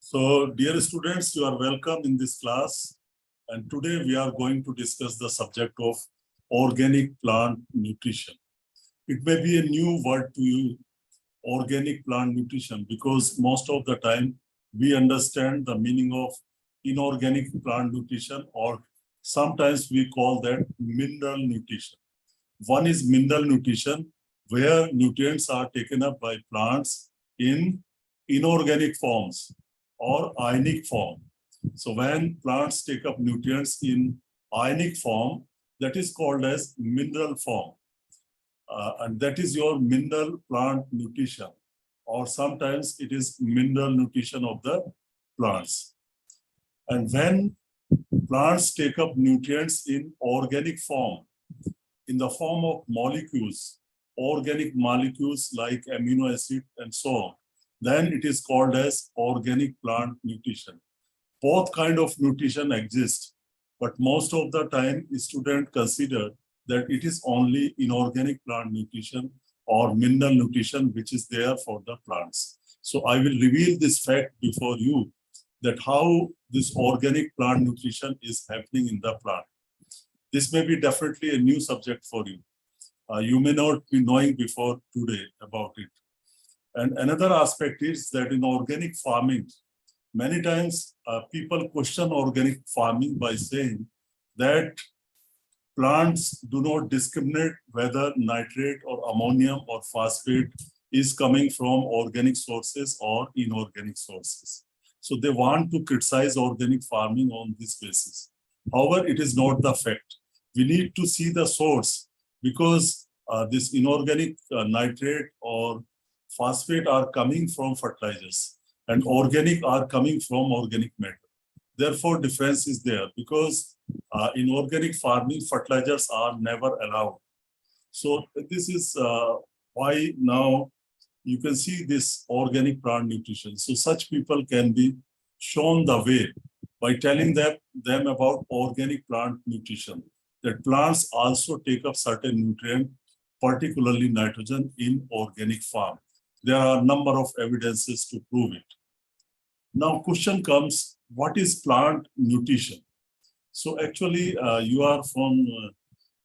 So, dear students, you are welcome in this class. And today we are going to discuss the subject of organic plant nutrition. It may be a new word to you, organic plant nutrition, because most of the time we understand the meaning of inorganic plant nutrition, or sometimes we call that mineral nutrition. One is mineral nutrition, where nutrients are taken up by plants in inorganic forms or ionic form. So when plants take up nutrients in ionic form, that is called as mineral form. And that is your mineral plant nutrition, or sometimes it is mineral nutrition of the plants. And when plants take up nutrients in organic form, in the form of molecules, organic molecules like amino acid and so on, then it is called as organic plant nutrition. Both kind of nutrition exist, but most of the time students consider that it is only inorganic plant nutrition or mineral nutrition which is there for the plants. So I will reveal this fact before you, that how this organic plant nutrition is happening in the plant. This may be definitely a new subject for you. You may not be knowing before today about it. And another aspect is that in organic farming, many times people question organic farming by saying that plants do not discriminate whether nitrate or ammonium or phosphate is coming from organic sources or inorganic sources. So they want to criticize organic farming on this basis. However, it is not the fact. We need to see the source, because this inorganic nitrate or phosphate are coming from fertilizers and organic are coming from organic matter. Therefore, difference is there, because in organic farming, fertilizers are never allowed. So this is why now you can see this organic plant nutrition. So such people can be shown the way by telling them about organic plant nutrition, that plants also take up certain nutrient, particularly nitrogen, in organic farm. There are a number of evidences to prove it. Now, question comes, what is plant nutrition? So actually, you are from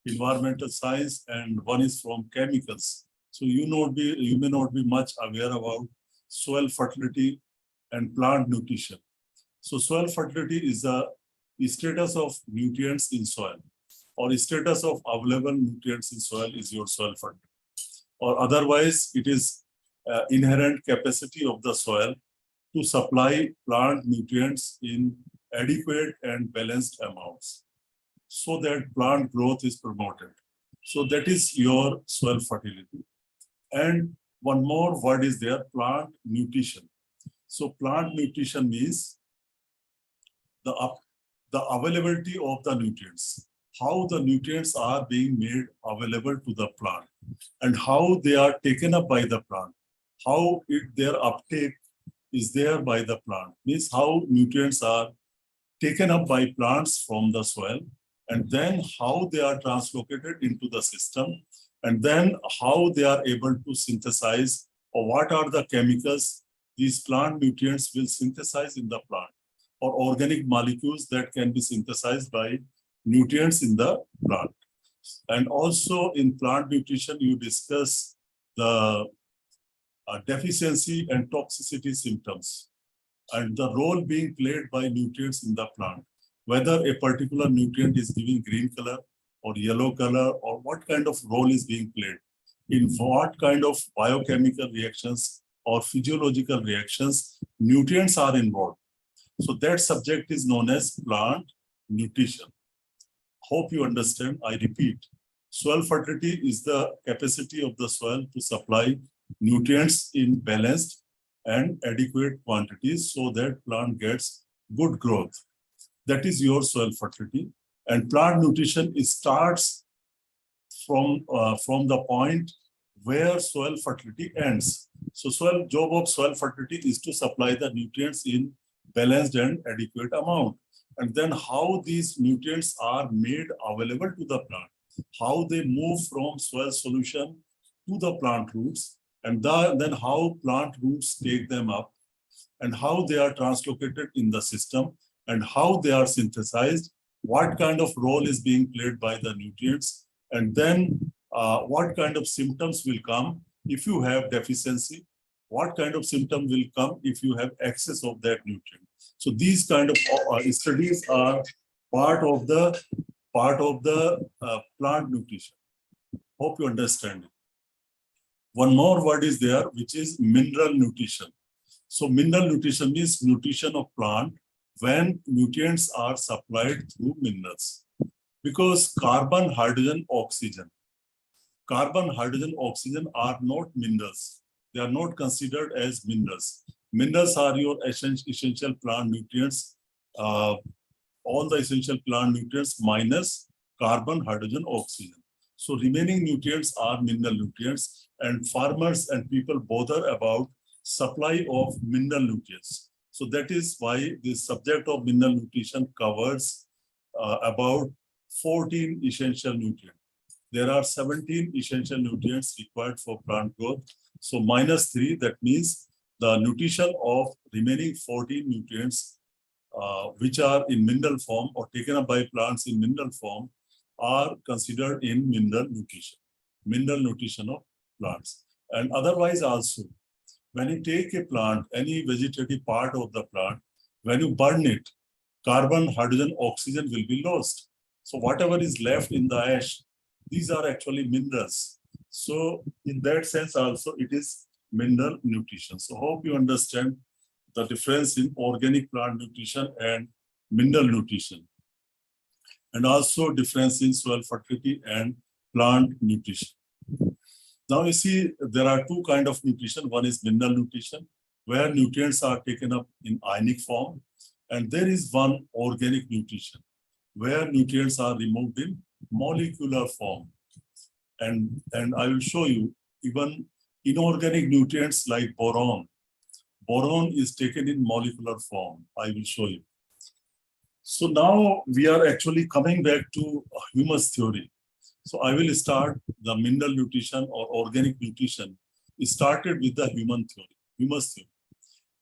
environmental science and one is from chemicals. So you may not be much aware about soil fertility and plant nutrition. So soil fertility is the status of nutrients in soil, or status of available nutrients in soil is your soil fertility. Or otherwise, it is inherent capacity of the soil to supply plant nutrients in adequate and balanced amounts, so that plant growth is promoted. So that is your soil fertility. And one more word is there, plant nutrition. So plant nutrition means the availability of the nutrients, how the nutrients are being made available to the plant and how they are taken up by the plant, how their uptake is there by the plant, means how nutrients are taken up by plants from the soil, and then how they are translocated into the system, and then how they are able to synthesize, or what are the chemicals these plant nutrients will synthesize in the plant, or organic molecules that can be synthesized by nutrients in the plant. And also in plant nutrition, you discuss the deficiency and toxicity symptoms and the role being played by nutrients in the plant, whether a particular nutrient is giving green color or yellow color, or what kind of role is being played, in what kind of biochemical reactions or physiological reactions nutrients are involved. So that subject is known as plant nutrition. Hope you understand. I repeat, soil fertility is the capacity of the soil to supply nutrients in balanced and adequate quantities so that plant gets good growth. That is your soil fertility. And plant nutrition starts from the point where soil fertility ends. So job of soil fertility is to supply the nutrients in balanced and adequate amount. And then how these nutrients are made available to the plant, how they move from soil solution to the plant roots, and then how plant roots take them up, and how they are translocated in the system and how they are synthesized, what kind of role is being played by the nutrients, and then what kind of symptoms will come if you have deficiency, what kind of symptom will come if you have excess of that nutrient. So these kind of studies are part of the plant nutrition. Hope you understand it. One more word is there, which is mineral nutrition. So mineral nutrition means nutrition of plant when nutrients are supplied through minerals. Because carbon, hydrogen, oxygen are not minerals. They are not considered as minerals. Minerals are your essential plant nutrients, all the essential plant nutrients minus carbon, hydrogen, oxygen. So remaining nutrients are mineral nutrients, and farmers and people bother about supply of mineral nutrients. So that is why the subject of mineral nutrition covers about 14 essential nutrients. There are 17 essential nutrients required for plant growth. So -3, that means the nutrition of remaining 14 nutrients which are in mineral form or taken up by plants in mineral form are considered in mineral nutrition of plants. And otherwise also, when you take a plant, any vegetative part of the plant, when you burn it, carbon, hydrogen, oxygen will be lost. So whatever is left in the ash, these are actually minerals. So in that sense also, it is mineral nutrition. So hope you understand the difference in organic plant nutrition and mineral nutrition. And also difference in soil fertility and plant nutrition. Now you see there are two kinds of nutrition. One is mineral nutrition, where nutrients are taken up in ionic form. And there is one organic nutrition, where nutrients are removed in molecular form. And I will show you even inorganic nutrients like boron. Boron is taken in molecular form. I will show you. So now we are actually coming back to humus theory. So I will start the mineral nutrition or organic nutrition. It started with the humus theory.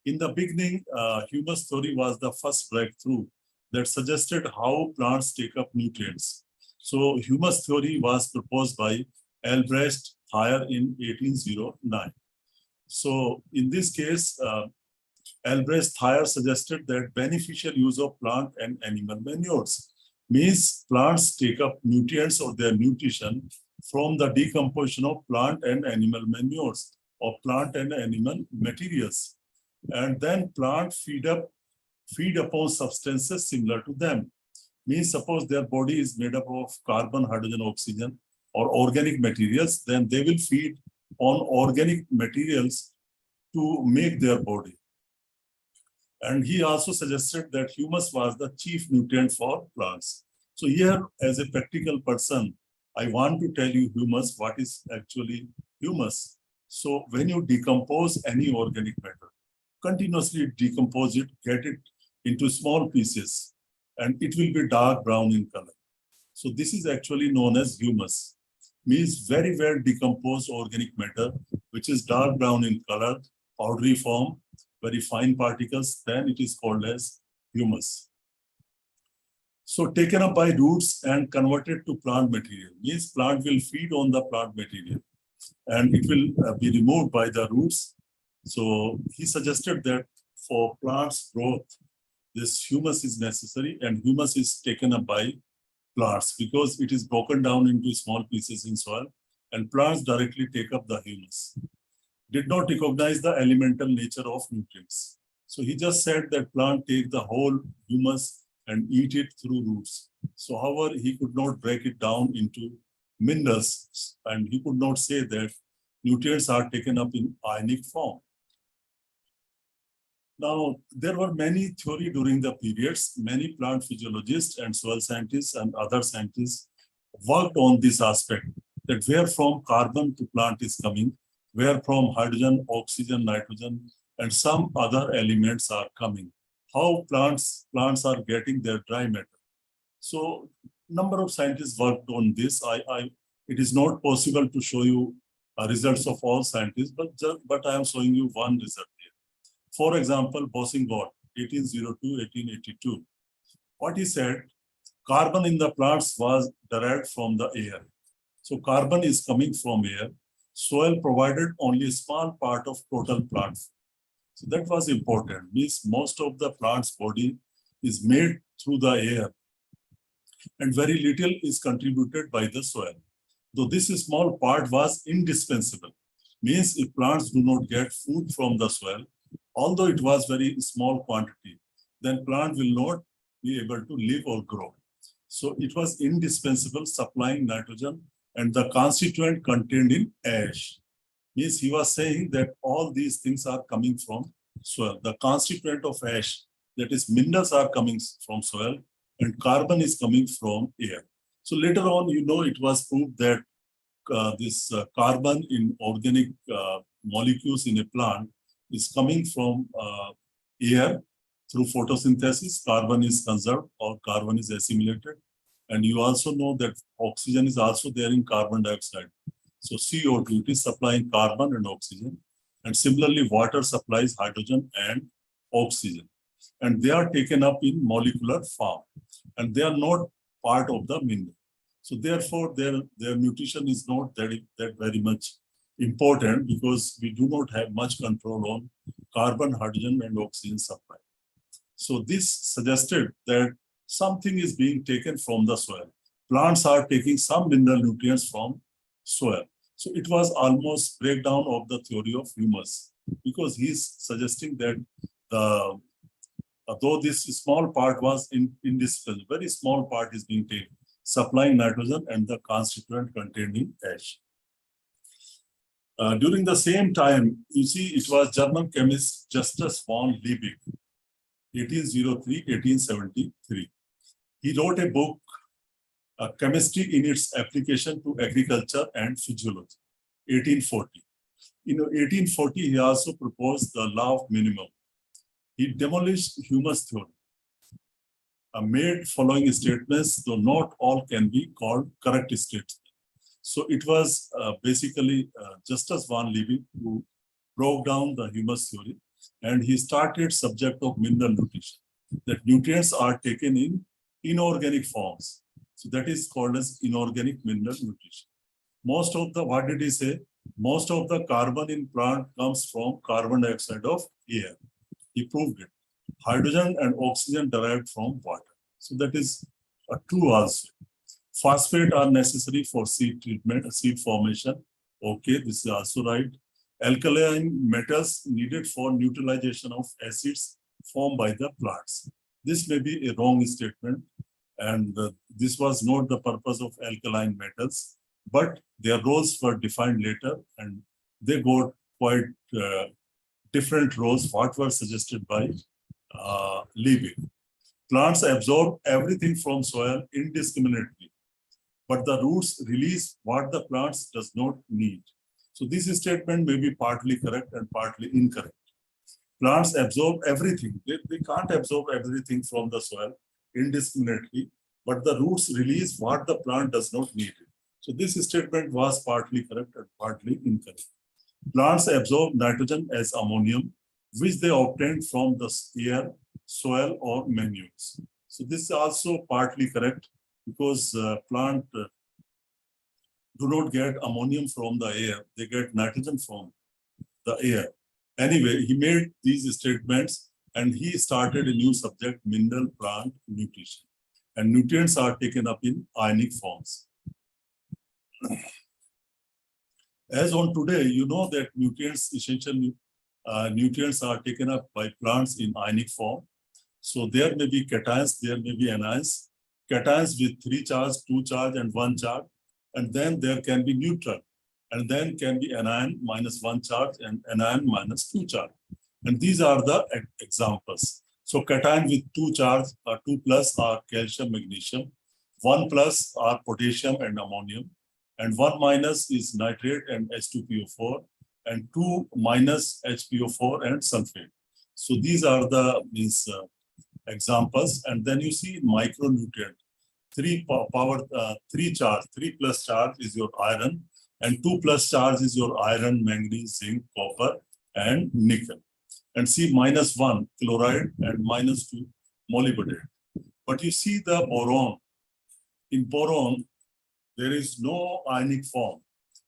In the beginning, humus theory was the first breakthrough that suggested how plants take up nutrients. So humus theory was proposed by Albrecht Thayer in 1809. So in this case, Albrecht Thayer suggested that beneficial use of plant and animal manures means plants take up nutrients or their nutrition from the decomposition of plant and animal manures or plant and animal materials. And then plant feed upon substances similar to them. Means suppose their body is made up of carbon, hydrogen, oxygen or organic materials, then they will feed on organic materials to make their body. And he also suggested that humus was the chief nutrient for plants. So here, as a practical person, I want to tell you humus, what is actually humus. So when you decompose any organic matter, continuously decompose it, get it into small pieces, and it will be dark brown in color. So this is actually known as humus. Means very well decomposed organic matter, which is dark brown in color, powdery form, very fine particles, then it is called as humus. So taken up by roots and converted to plant material, means plant will feed on the plant material and it will be removed by the roots. So he suggested that for plants growth, this humus is necessary, and humus is taken up by plants because it is broken down into small pieces in soil, and plants directly take up the humus. Did not recognize the elemental nature of nutrients. So he just said that plant take the whole humus and eat it through roots. So however, he could not break it down into minerals, and he could not say that nutrients are taken up in ionic form. Now, there were many theories during the periods. Many plant physiologists and soil scientists and other scientists worked on this aspect, that where from carbon to plant is coming, where from hydrogen, oxygen, nitrogen, and some other elements are coming. How plants are getting their dry matter. So, number of scientists worked on this. It is not possible to show you results of all scientists, but I am showing you one result here. For example, Bossingott, 1802-1882. What he said, carbon in the plants was derived from the air. So carbon is coming from air. Soil provided only a small part of total plant food. So that was important. Means most of the plant's body is made through the air and very little is contributed by the soil. Though this small part was indispensable. Means if plants do not get food from the soil, although it was very small quantity, then plant will not be able to live or grow. So it was indispensable supplying nitrogen and the constituent contained in ash. Means he was saying that all these things are coming from soil. The constituent of ash, that is minerals, are coming from soil and carbon is coming from air. So later on, it was proved that this carbon in organic molecules in a plant is coming from air through photosynthesis. Carbon is conserved or carbon is assimilated. And you also know that oxygen is also there in carbon dioxide. So CO2, it is supplying carbon and oxygen. And similarly, water supplies hydrogen and oxygen. And they are taken up in molecular form. And they are not part of the mineral. So therefore, their nutrition is not that very much important because we do not have much control on carbon, hydrogen, and oxygen supply. So this suggested that something is being taken from the soil. Plants are taking some mineral nutrients from soil. So it was almost breakdown of the theory of humus because he's suggesting that though this small part was indispensable, very small part is being taken, supplying nitrogen and the constituent contained in ash. During the same time, you see, it was German chemist Justus von Liebig, 1803-1873. He wrote a book, Chemistry in its Application to Agriculture and Physiology, 1840. In 1840, he also proposed the law of minimum. He demolished humus theory, made following statements, though not all can be called correct statements. So it was basically Justus von Liebig who broke down the humus theory, and he started subject of mineral nutrition, that nutrients are taken in inorganic forms. So that is called as inorganic mineral nutrition. Most of the, what did he say? Most of the carbon in plant comes from carbon dioxide of air. He proved it. Hydrogen and oxygen derived from water. So that is true also. Phosphate are necessary for seed treatment, seed formation. Okay, this is also right. Alkaline metals needed for neutralization of acids formed by the plants. This may be a wrong statement, and this was not the purpose of alkaline metals, but their roles were defined later, and they got quite different roles, what were suggested by Liebig. Plants absorb everything from soil indiscriminately, but the roots release what the plants does not need. So this statement may be partly correct and partly incorrect. Plants absorb everything. They can't absorb everything from the soil indiscriminately, but the roots release what the plant does not need. So this statement was partly correct and partly incorrect. Plants absorb nitrogen as ammonium, which they obtain from the air, soil, or manures. So this is also partly correct because plant do not get ammonium from the air, they get nitrogen from the air. Anyway, he made these statements and he started a new subject, mineral plant nutrition. And nutrients are taken up in ionic forms. As on today, you know that nutrients, essential nutrients are taken up by plants in ionic form. So there may be cations, there may be anions. Cations with 3 charge, 2 charge, and 1 charge. And then there can be neutral. And then can be anion minus 1 charge and anion minus 2 charge. And these are the examples. So cation with 2 charge, 2 plus are calcium, magnesium. 1 plus are potassium and ammonium. And 1 minus is nitrate and H2PO4. And 2 minus HPO4 and sulfate. So these are the examples. And then you see micronutrient. 3 charge, 3 plus charge is your iron. And 2 plus charge is your iron, manganese, zinc, copper, and nickel. and C -1 chloride and -2 molybdenate. But you see the boron. In boron, there is no ionic form.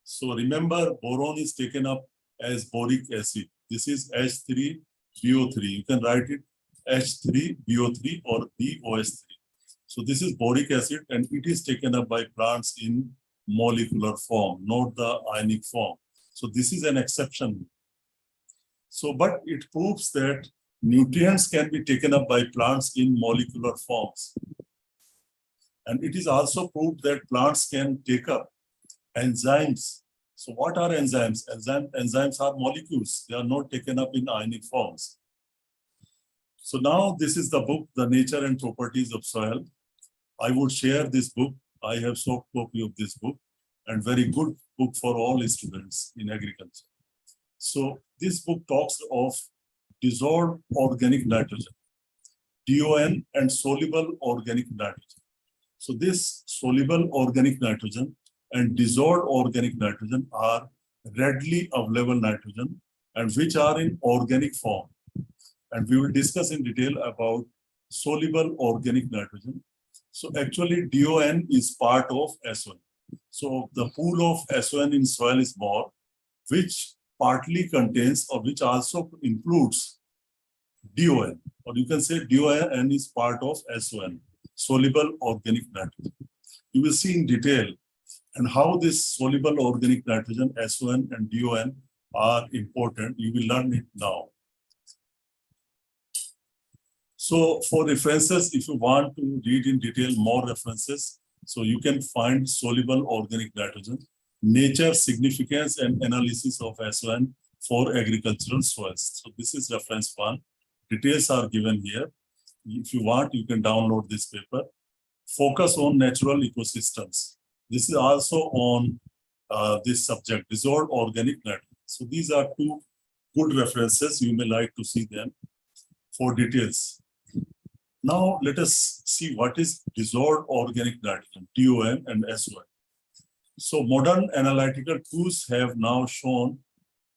So remember, boron is taken up as boric acid. This is H3BO3. You can write it H3BO3 or BOS3. So this is boric acid, and it is taken up by plants in molecular form, not the ionic form. So this is an exception. So, but it proves that nutrients can be taken up by plants in molecular forms. And it is also proved that plants can take up enzymes. So what are enzymes? Enzymes are molecules. They are not taken up in ionic forms. So now this is the book, The Nature and Properties of Soil. I would share this book. I have soft copy of this book, and very good book for all students in agriculture. So this book talks of dissolved organic nitrogen, DON, and soluble organic nitrogen. So this soluble organic nitrogen and dissolved organic nitrogen are readily available nitrogen and which are in organic form. And we will discuss in detail about soluble organic nitrogen. So actually DON is part of SON. So the pool of SON in soil is more, which partly contains or which also includes DON, or you can say DON is part of SON, soluble organic nitrogen. You will see in detail and how this soluble organic nitrogen, SON and DON are important. You will learn it now. So for references, if you want to read in detail more references, so you can find soluble organic nitrogen, nature, significance and analysis of SON for agricultural soils. So this is reference 1. Details are given here. If you want, you can download this paper. Focus on natural ecosystems. This is also on this subject, dissolved organic nitrogen. So these are 2 good references. You may like to see them for details. Now let us see what is dissolved organic nitrogen, DON and SON. So modern analytical tools have now shown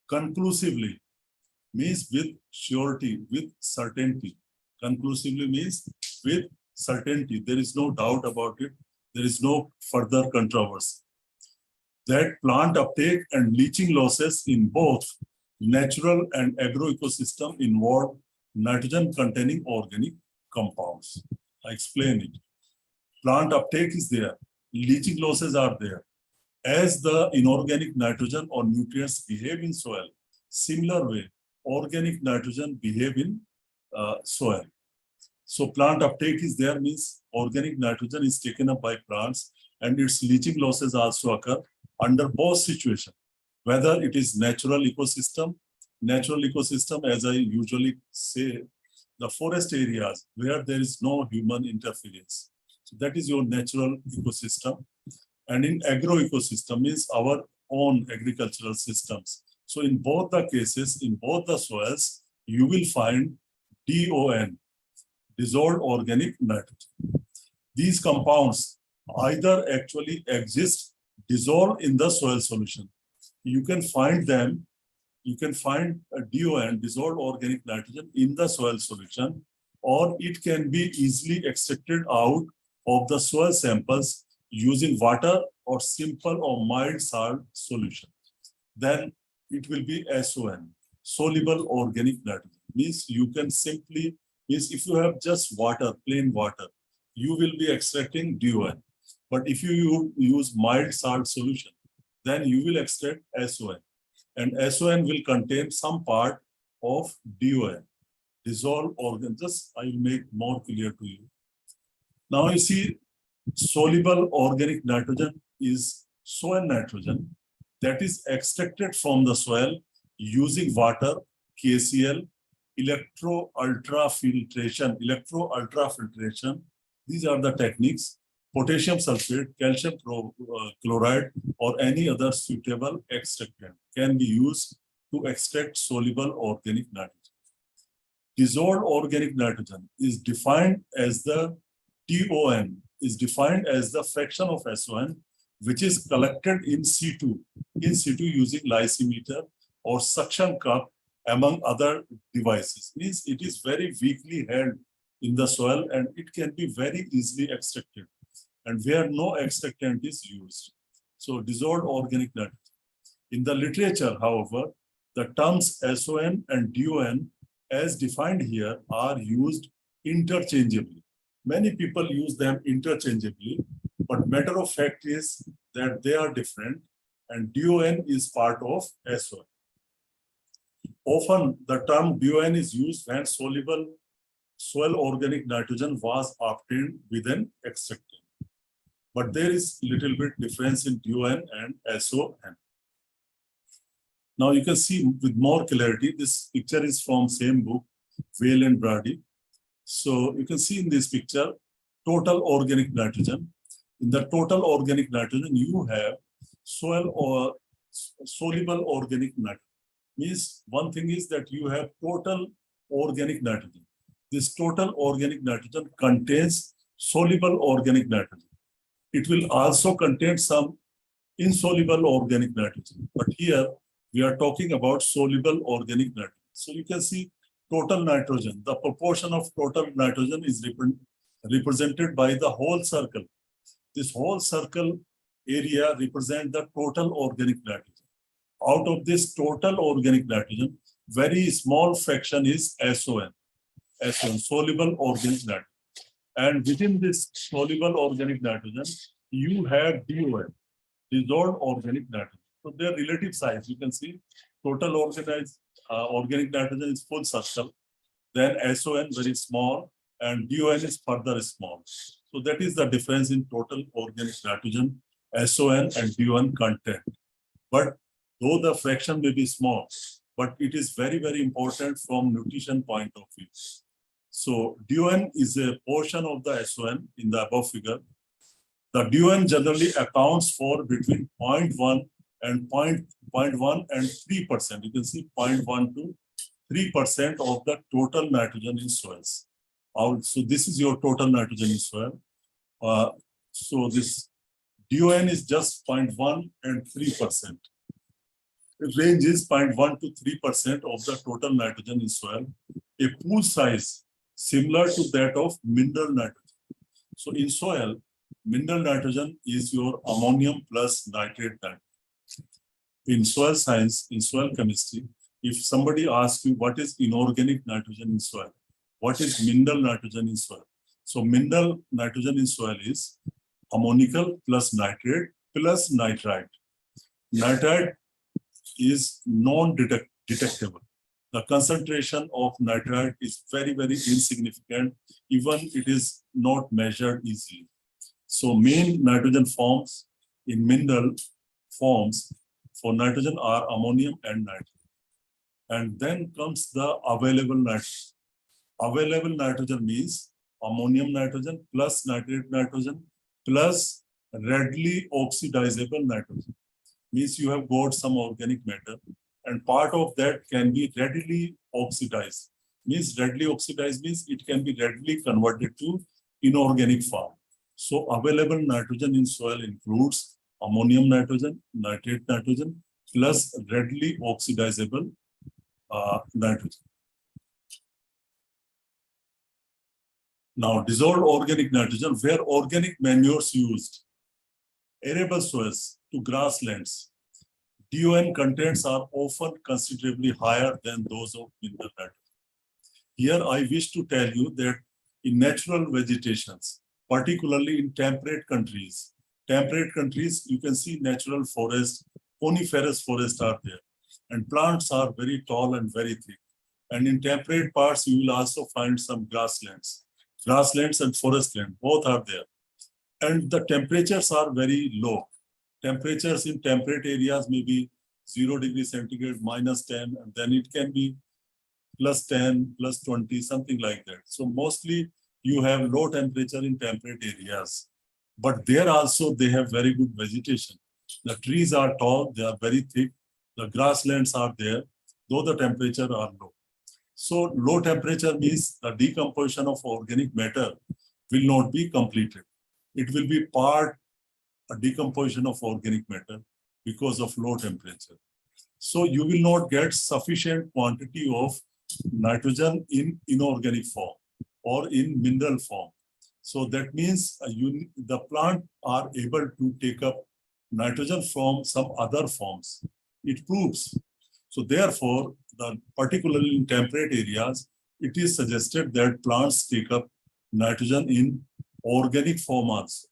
conclusively, means with surety, with certainty. Conclusively means with certainty. There is no doubt about it. There is no further controversy. That plant uptake and leaching losses in both natural and agroecosystem involve nitrogen-containing organic compounds. I explain it. Plant uptake is there. Leaching losses are there. As the inorganic nitrogen or nutrients behave in soil, similar way, organic nitrogen behave in soil. So plant uptake is there, means organic nitrogen is taken up by plants and its leaching losses also occur under both situations, whether it is natural ecosystem as I usually say, the forest areas where there is no human interference. So that is your natural ecosystem. And in agroecosystem means our own agricultural systems. So in both the cases, in both the soils, you will find DON, dissolved organic nitrogen. These compounds either actually exist dissolved in the soil solution. You can find them, you can find a DON, dissolved organic nitrogen, in the soil solution, or it can be easily extracted out of the soil samples using water or simple or mild salt solution. Then it will be SON, soluble organic nitrogen. Means you can simply, means if you have just water, plain water, you will be extracting DON. But if you use mild salt solution, then you will extract SON. And SON will contain some part of DON, dissolved organ. Just I will make more clear to you. Now you see, soluble organic nitrogen is soil nitrogen that is extracted from the soil using water, KCl, electro-ultrafiltration. These are the techniques. Potassium sulfate, calcium chloride, or any other suitable extractant can be used to extract soluble organic nitrogen. Dissolved organic nitrogen is defined as the DON, is defined as the fraction of SON which is collected in situ using lysimeter or suction cup among other devices. Means it is very weakly held in the soil and it can be very easily extracted, and where no extractant is used. So dissolved organic nitrogen. In the literature, however, the terms SON and DON as defined here are used interchangeably. Many people use them interchangeably, but matter of fact is that they are different and DON is part of SON. Often the term DON is used when soluble soil organic nitrogen was obtained with an extractant. But there is little bit difference in DON and SON. Now you can see with more clarity, this picture is from same book, Vale and Brady. So you can see in this picture, total organic nitrogen. In the total organic nitrogen, you have soil or soluble organic nitrogen. Means one thing is that you have total organic nitrogen. This total organic nitrogen contains soluble organic nitrogen. It will also contain some insoluble organic nitrogen. But here we are talking about soluble organic nitrogen. So you can see total nitrogen. The proportion of total nitrogen is represented by the whole circle. This whole circle area represents the total organic nitrogen. Out of this total organic nitrogen, very small fraction is SON, soluble organic nitrogen. And within this soluble organic nitrogen, you have DON, dissolved organic nitrogen. So their relative size, you can see total organic nitrogen is full circle, then SON very small, and DON is further small. So that is the difference in total organic nitrogen, SON and DON content. But though the fraction may be small, but it is very, very important from nutrition point of view. So DON is a portion of the SON in the above figure. The DON generally accounts for between 0.1 and 0.1 and 3%. You can see 0.1 to 3% of the total nitrogen in soils. So this is your total nitrogen in soil. So this DON is just 0.1 and 3%. The range is 0.1 to 3% of the total nitrogen in soil. A pool size similar to that of mineral nitrogen. So in soil, mineral nitrogen is your ammonium plus nitrate nitrogen. In soil science, in soil chemistry, if somebody asks you what is inorganic nitrogen in soil, what is mineral nitrogen in soil? So mineral nitrogen in soil is ammonical plus nitrate plus nitrite. Nitrite is non-detectable. The concentration of nitrite is very, very insignificant. Even it is not measured easily. So main nitrogen forms in mineral forms for nitrogen are ammonium and nitrate. And then comes the available nitrogen. Available nitrogen means ammonium nitrogen plus nitrate nitrogen plus readily oxidizable nitrogen. Means you have got some organic matter and part of that can be readily oxidized. Means readily oxidized means it can be readily converted to inorganic form. So available nitrogen in soil includes ammonium nitrogen, nitrate nitrogen, plus readily oxidizable nitrogen. Now, dissolved organic nitrogen, where organic manures used, arable soils to grasslands, DON contents are often considerably higher than those of mineral nitrogen. Here, I wish to tell you that in natural vegetations, particularly in temperate countries, you can see natural forests, coniferous forests are there, and plants are very tall and very thick. And in temperate parts, you will also find some grasslands. Grasslands and forest land, both are there. And the temperatures are very low. Temperatures in temperate areas may be 0 degrees centigrade, -10, and then it can be +10, +20, something like that. So mostly you have low temperature in temperate areas. But there also they have very good vegetation. The trees are tall, they are very thick. The grasslands are there, though the temperature are low. So low temperature means the decomposition of organic matter will not be completed. It will be a decomposition of organic matter because of low temperature. So you will not get sufficient quantity of nitrogen in inorganic form or in mineral form. So that means the plant are able to take up nitrogen from some other forms. It proves. So therefore, particularly in temperate areas, it is suggested that plants take up nitrogen in organic form also.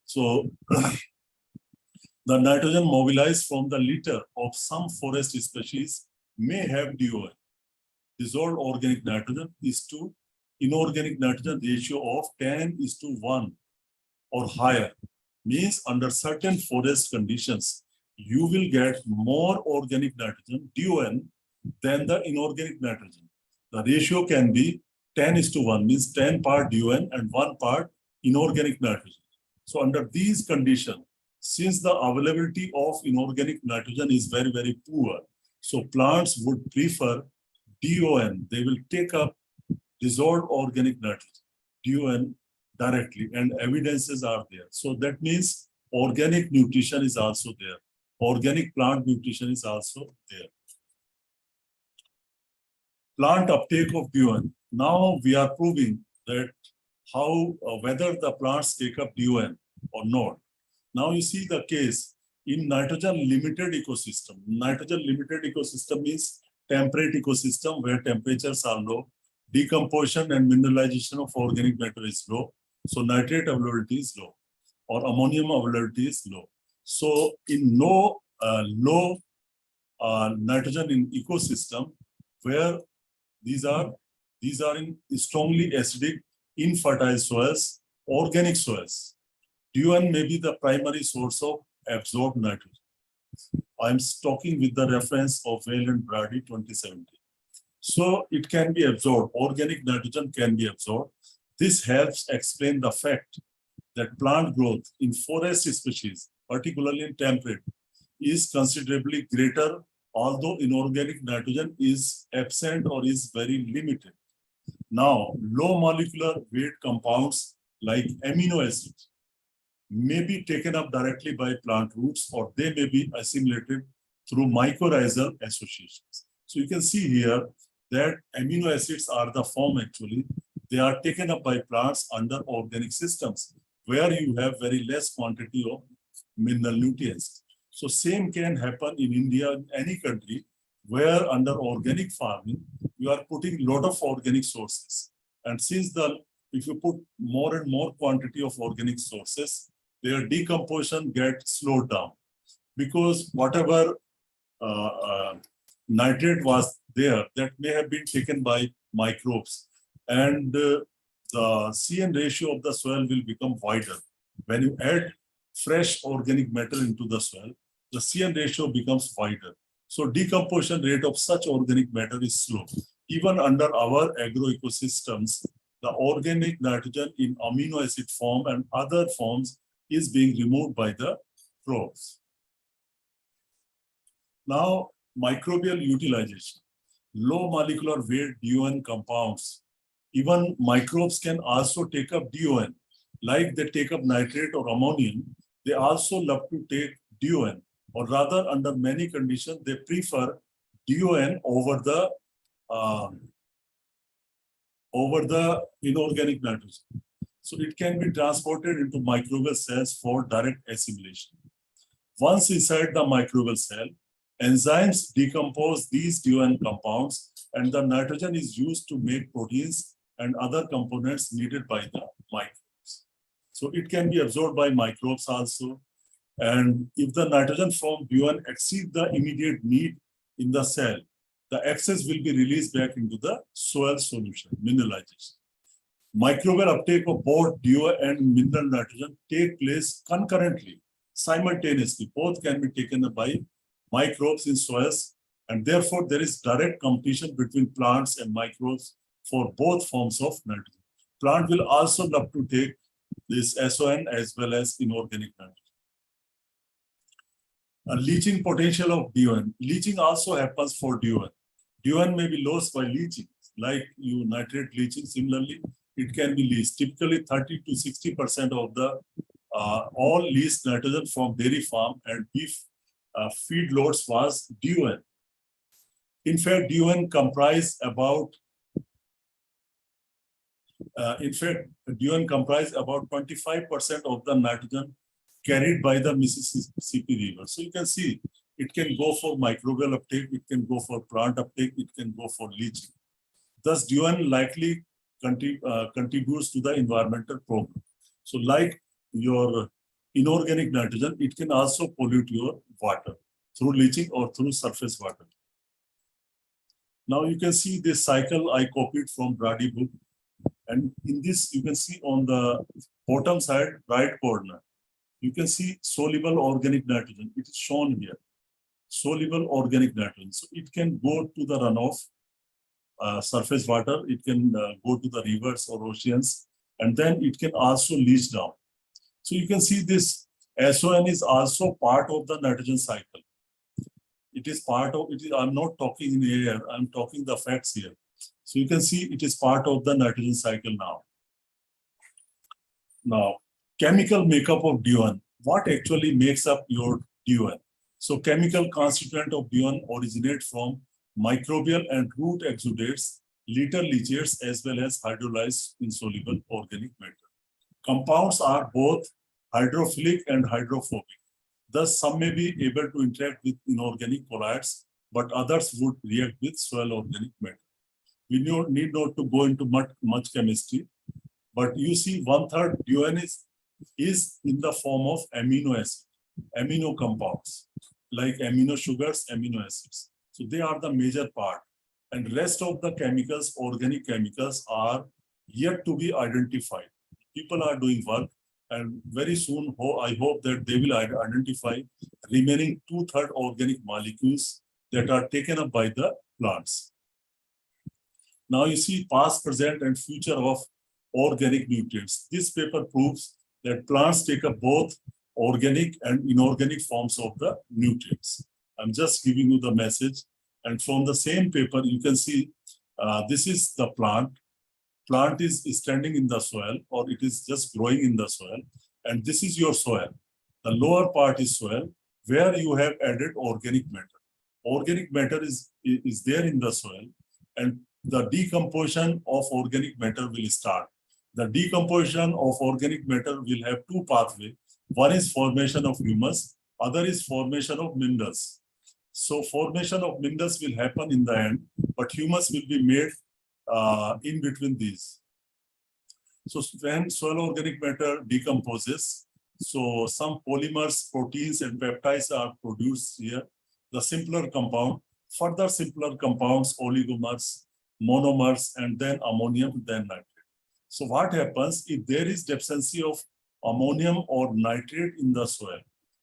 So the nitrogen mobilized from the litter of some forest species may have DON. Dissolved organic nitrogen is to inorganic nitrogen ratio of 10:1 or higher. Means under certain forest conditions, you will get more organic nitrogen, DON, than the inorganic nitrogen. The ratio can be 10:1, means 10 part DON and 1 part inorganic nitrogen. So under these conditions, since the availability of inorganic nitrogen is very, very poor, so plants would prefer DON. They will take up dissolved organic nitrogen, DON, directly, and evidences are there. So that means organic nutrition is also there. Organic plant nutrition is also there. Plant uptake of DON. Now we are proving that how whether the plants take up DON or not. Now you see the case in nitrogen limited ecosystem. Nitrogen limited ecosystem means temperate ecosystem where temperatures are low, decomposition and mineralization of organic matter is low. So nitrate availability is low or ammonium availability is low. So in low nitrogen in ecosystem where these are in strongly acidic, infertile soils, organic soils. DON may be the primary source of absorbed nitrogen. I'm talking with the reference of Vail and Brady 2017. So it can be absorbed. Organic nitrogen can be absorbed. This helps explain the fact that plant growth in forest species, particularly in temperate, is considerably greater, although inorganic nitrogen is absent or is very limited. Now, low molecular weight compounds like amino acids may be taken up directly by plant roots or they may be assimilated through mycorrhizal associations. So you can see here that amino acids are the form actually. They are taken up by plants under organic systems where you have very less quantity of mineral nutrients. So same can happen in India, in any country where under organic farming, you are putting a lot of organic sources. And since if you put more and more quantity of organic sources, their decomposition gets slowed down because whatever nitrate was there, that may have been taken by microbes. And the CN ratio of the soil will become wider. When you add fresh organic matter into the soil, the CN ratio becomes wider. So decomposition rate of such organic matter is slow. Even under our agroecosystems, the organic nitrogen in amino acid form and other forms is being removed by the crops. Now, microbial utilization. Low molecular weight DON compounds. Even microbes can also take up DON. Like they take up nitrate or ammonium, they also love to take DON. Or rather, under many conditions, they prefer DON over the inorganic nitrogen. So it can be transported into microbial cells for direct assimilation. Once inside the microbial cell, enzymes decompose these DON compounds and the nitrogen is used to make proteins and other components needed by the microbes. So it can be absorbed by microbes also. And if the nitrogen from DON exceeds the immediate need in the cell, the excess will be released back into the soil solution, mineralization. Microbial uptake of both DON and mineral nitrogen take place concurrently, simultaneously. Both can be taken up by microbes in soils, and therefore there is direct competition between plants and microbes for both forms of nitrogen. Plant will also love to take this SON as well as inorganic nitrogen. Leaching potential of DON. Leaching also happens for DON. DON may be lost by leaching, like nitrate leaching. Similarly, it can be leached. Typically, 30 to 60% of the all leached nitrogen from dairy farm and beef feed loads was DON. In fact, DON comprise about 25% of the nitrogen carried by the Mississippi River. So you can see it can go for microbial uptake, it can go for plant uptake, it can go for leaching. Thus, DON likely contributes to the environmental problem. So like your inorganic nitrogen, it can also pollute your water through leaching or through surface water. Now you can see this cycle I copied from Brady book. And in this, you can see on the bottom side, right corner, you can see soluble organic nitrogen. It is shown here, soluble organic nitrogen. So it can go to the runoff, surface water, it can go to the rivers or oceans, and then it can also leach down. So you can see this SON is also part of the nitrogen cycle. It is part of it. I'm not talking in the air, I'm talking the facts here. So you can see it is part of the nitrogen cycle now. Now, chemical makeup of DON. What actually makes up your DON? So chemical constituent of DON originate from microbial and root exudates, litter leachates, as well as hydrolyzed insoluble organic matter. Compounds are both hydrophilic and hydrophobic. Thus, some may be able to interact with inorganic colloids, but others would react with soil organic matter. We need not to go into much chemistry, but you see 1/3 DON is in the form of amino acid, amino compounds, like amino sugars, amino acids. So they are the major part. And rest of the chemicals, organic chemicals, are yet to be identified. People are doing work, and very soon I hope that they will identify remaining 2/3 organic molecules that are taken up by the plants. Now you see past, present, and future of organic nutrients. This paper proves that plants take up both organic and inorganic forms of the nutrients. I'm just giving you the message. And from the same paper, you can see this is the plant. Plant is standing in the soil, or it is just growing in the soil. And this is your soil. The lower part is soil, where you have added organic matter. Organic matter is there in the soil, and the decomposition of organic matter will start. The decomposition of organic matter will have two pathways. One is formation of humus, other is formation of minerals. So formation of minerals will happen in the end, but humus will be made in between these. So when soil organic matter decomposes, so some polymers, proteins, and peptides are produced here. The simpler compound, further simpler compounds, oligomers, monomers, and then ammonium, then nitrate. So what happens if there is deficiency of ammonium or nitrate in the soil?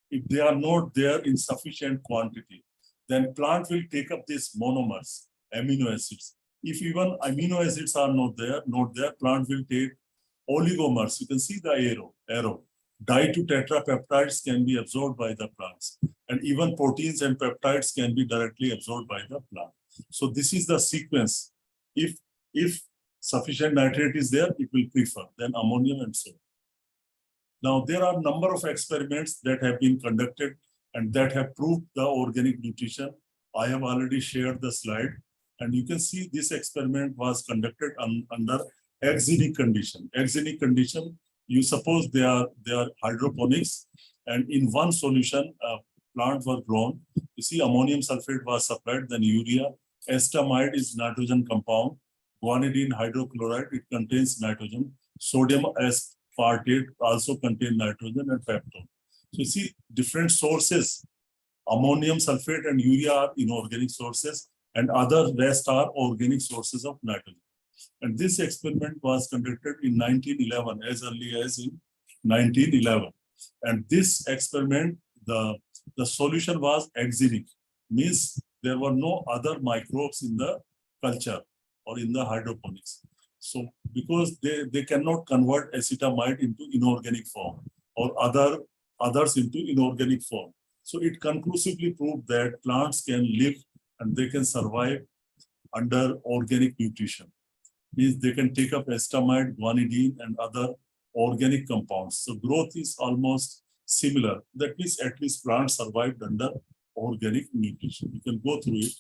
If they are not there in sufficient quantity, then plant will take up these monomers, amino acids. If even amino acids are not there, plant will take oligomers. You can see the arrow. Di to tetrapeptides can be absorbed by the plants, and even proteins and peptides can be directly absorbed by the plant. So this is the sequence. If sufficient nitrate is there, it will prefer, then ammonium and so on. Now, there are a number of experiments that have been conducted and that have proved the organic nutrition. I have already shared the slide, and you can see this experiment was conducted under exenic condition. Exenic condition, you suppose they are hydroponics, and in one solution, plants were grown. You see, ammonium sulfate was supplied, then urea. Estamide is nitrogen compound. Guanidine hydrochloride, it contains nitrogen. Sodium aspartate also contains nitrogen, and peptone. So you see different sources. Ammonium sulfate and urea are inorganic sources, and other rest are organic sources of nitrogen. And this experiment was conducted in 1911, as early as in 1911. And this experiment, the solution was exenic, means there were no other microbes in the culture or in the hydroponics. So because they cannot convert acetamide into inorganic form or others into inorganic form. So it conclusively proved that plants can live and they can survive under organic nutrition. Means they can take up estamide, guanidine, and other organic compounds. So growth is almost similar. That means at least plants survived under organic nutrition. You can go through it.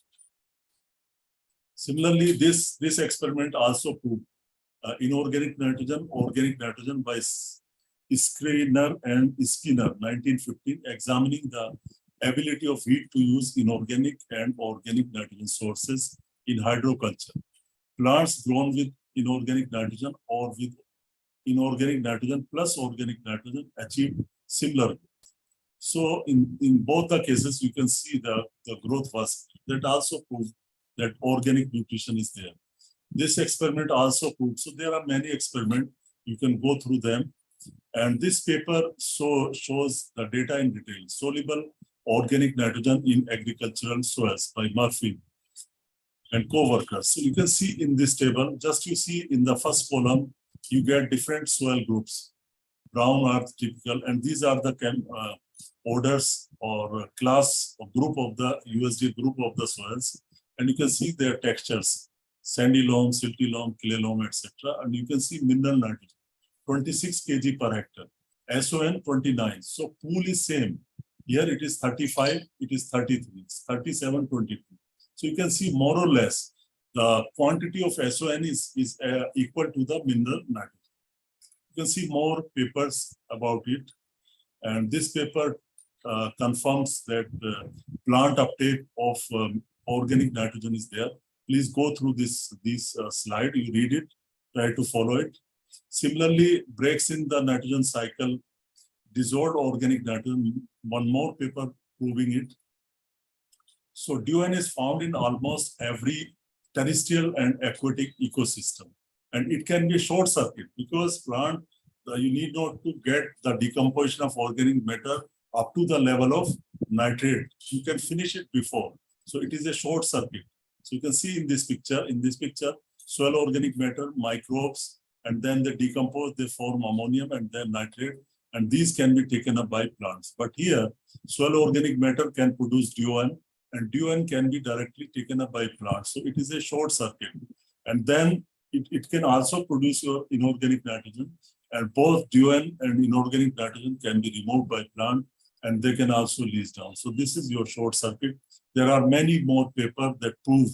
Similarly, this experiment also proved inorganic nitrogen by Skinner and Skinner, 1915, examining the ability of wheat to use inorganic and organic nitrogen sources in hydroculture. Plants grown with inorganic nitrogen or with inorganic nitrogen plus organic nitrogen achieve similar growth. So in both the cases, you can see the growth was, that also proves that organic nutrition is there. This experiment also proves, so there are many experiments, you can go through them. And this paper shows the data in detail. Soluble organic nitrogen in agricultural soils by Murphy and co-workers. So you can see in this table, just you see in the first column, you get different soil groups, brown earth typical, and these are the orders or class or group of the USD group of the soils. And you can see their textures, sandy loam, silty loam, clay loam, etc. And you can see mineral nitrogen, 26 kg per hectare, SON 29. So pool is same. Here it is 35, it is 33, 37, 22. So you can see more or less the quantity of SON is equal to the mineral nitrogen. You can see more papers about it. And this paper confirms that plant uptake of organic nitrogen is there. Please go through this slide, you read it, try to follow it. Similarly, breaks in the nitrogen cycle, dissolved organic nitrogen, one more paper proving it. So DON is found in almost every terrestrial and aquatic ecosystem. And it can be short circuit because plant, you need not to get the decomposition of organic matter up to the level of nitrate. You can finish it before. So it is a short circuit. So you can see in this picture, soil organic matter, microbes, and then they decompose, they form ammonium and then nitrate, and these can be taken up by plants. But here, soil organic matter can produce DON, and DON can be directly taken up by plants. So it is a short circuit. And then it can also produce your inorganic nitrogen, and both DON and inorganic nitrogen can be removed by plant, and they can also leach down. So this is your short circuit. There are many more papers that prove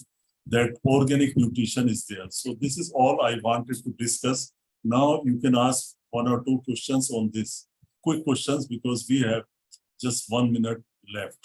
that organic nutrition is there. So this is all I wanted to discuss. Now you can ask 1 or 2 questions on this. Quick questions because we have just 1 minute left.